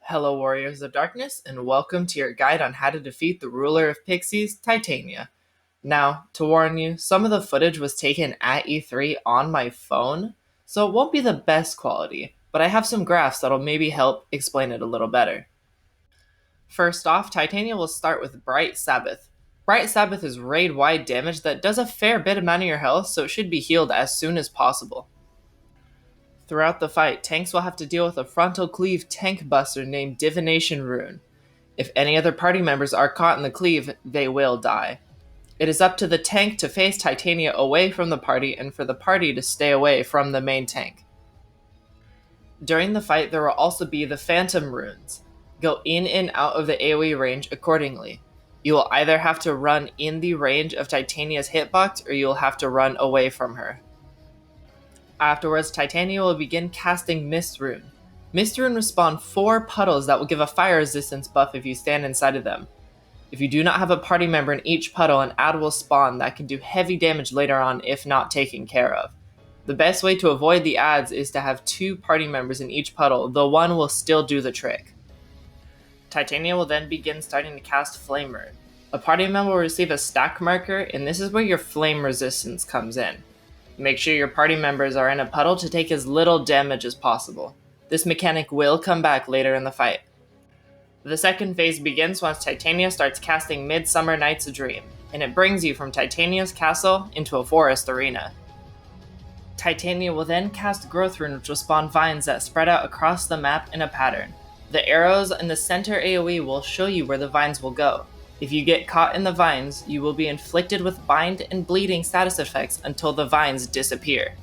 Hello, Warriors of Darkness, and welcome to your guide on how to defeat the ruler of Pixies, Titania. Now, to warn you, some of the footage was taken at E3 on my phone, so it won't be the best quality, but I have some graphs that'll maybe help explain it a little better. First off, Titania will start with Bright Sabbath. Bright Sabbath is raid-wide damage that does a fair bit amount of your health, so it should be healed as soon as possible. Throughout the fight, tanks will have to deal with a frontal cleave tank buster named Divination Rune. If any other party members are caught in the cleave, they will die. It is up to the tank to face Titania away from the party and for the party to stay away from the main tank. During the fight, there will also be the Phantom Runes. Go in and out of the AoE range accordingly. You will either have to run in the range of Titania's hitbox or you will have to run away from her. Afterwards, Titania will begin casting Mist Rune. Mist Rune will spawn 4 puddles that will give a fire resistance buff if you stand inside of them. If you do not have a party member in each puddle, an ad will spawn that can do heavy damage later on if not taken care of. The best way to avoid the ads is to have 2 party members in each puddle, though one will still do the trick. Titania will then begin starting to cast Flame Rune. A party member will receive a stack marker, and this is where your flame resistance comes in. Make sure your party members are in a puddle to take as little damage as possible. This mechanic will come back later in the fight. The second phase begins once Titania starts casting Midsummer Night's Dream, and it brings you from Titania's castle into a forest arena. Titania will then cast Growth Rune, which will spawn vines that spread out across the map in a pattern. The arrows in the center AoE will show you where the vines will go. If you get caught in the vines, you will be inflicted with bind and bleeding status effects until the vines disappear.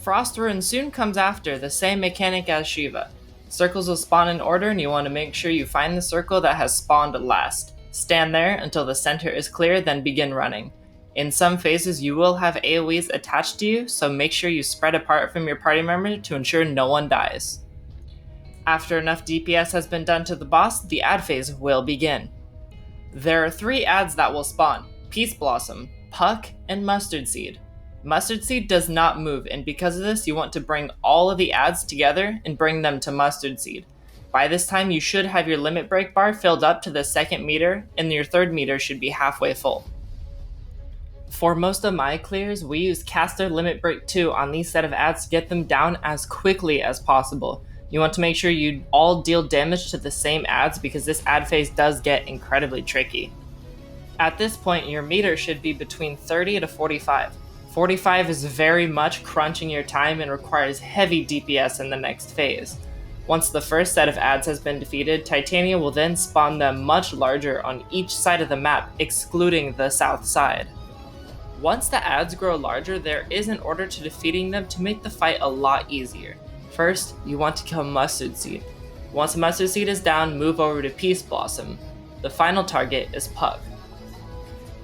Frost Rune soon comes after, the same mechanic as Shiva. Circles will spawn in order and you want to make sure you find the circle that has spawned last. Stand there until the center is clear, then begin running. In some phases you will have AoEs attached to you, so make sure you spread apart from your party member to ensure no one dies. After enough DPS has been done to the boss, the ad phase will begin. There are 3 ads that will spawn: Peace Blossom, Puck, and Mustard Seed. Mustard Seed does not move, and because of this, you want to bring all of the ads together and bring them to Mustard Seed. By this time, you should have your limit break bar filled up to the 2nd meter, and your 3rd meter should be halfway full. For most of my clears, we use Caster Limit Break 2 on these set of ads to get them down as quickly as possible. You want to make sure you all deal damage to the same ads because this ad phase does get incredibly tricky. At this point, your meter should be between 30 to 45. 45 is very much crunching your time and requires heavy DPS in the next phase. Once the first set of ads has been defeated, Titania will then spawn them much larger on each side of the map, excluding the south side. Once the ads grow larger, there is an order to defeating them to make the fight a lot easier. First, you want to kill Mustard Seed. Once Mustard Seed is down, move over to Peace Blossom. The final target is Puck.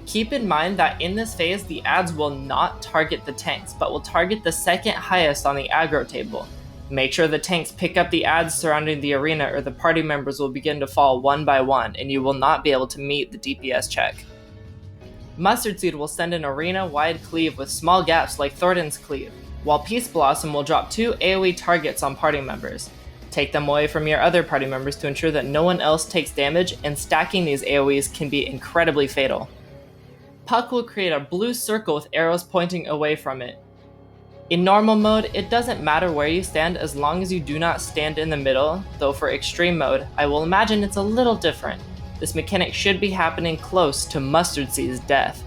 Keep in mind that in this phase, the ads will not target the tanks, but will target the 2nd highest on the aggro table. Make sure the tanks pick up the ads surrounding the arena or the party members will begin to fall one by one and you will not be able to meet the DPS check. Mustard Seed will send an arena-wide cleave with small gaps like Thornton's cleave, while Peace Blossom will drop 2 AoE targets on party members. Take them away from your other party members to ensure that no one else takes damage, and stacking these AoEs can be incredibly fatal. Puck will create a blue circle with arrows pointing away from it. In normal mode, it doesn't matter where you stand as long as you do not stand in the middle, though for extreme mode, I will imagine it's a little different. This mechanic should be happening close to Mustard Seed's death.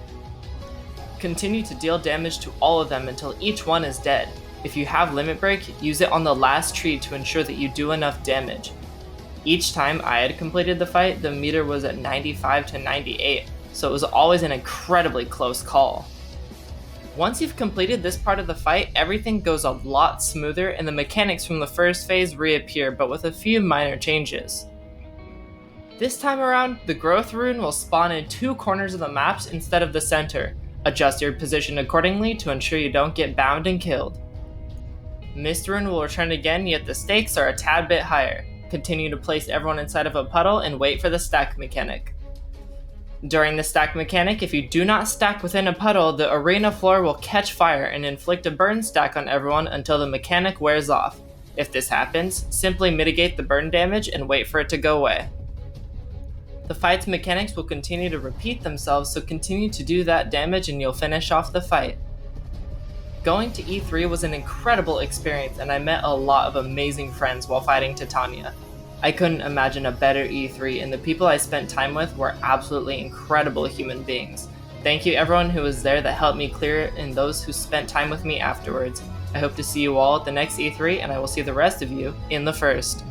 Continue to deal damage to all of them until each one is dead. If you have Limit Break, use it on the last tree to ensure that you do enough damage. Each time I had completed the fight, the meter was at 95 to 98, so it was always an incredibly close call. Once you've completed this part of the fight, everything goes a lot smoother and the mechanics from the first phase reappear, but with a few minor changes. This time around, the Growth Rune will spawn in 2 corners of the maps instead of the center. Adjust your position accordingly to ensure you don't get bound and killed. Mist Rune will return again, yet the stakes are a tad bit higher. Continue to place everyone inside of a puddle and wait for the stack mechanic. During the stack mechanic, if you do not stack within a puddle, the arena floor will catch fire and inflict a burn stack on everyone until the mechanic wears off. If this happens, simply mitigate the burn damage and wait for it to go away. The fight's mechanics will continue to repeat themselves, so continue to do that damage and you'll finish off the fight. Going to E3 was an incredible experience, and I met a lot of amazing friends while fighting Titania. I couldn't imagine a better E3, and the people I spent time with were absolutely incredible human beings. Thank you everyone who was there that helped me clear it, and those who spent time with me afterwards. I hope to see you all at the next E3, and I will see the rest of you in the first.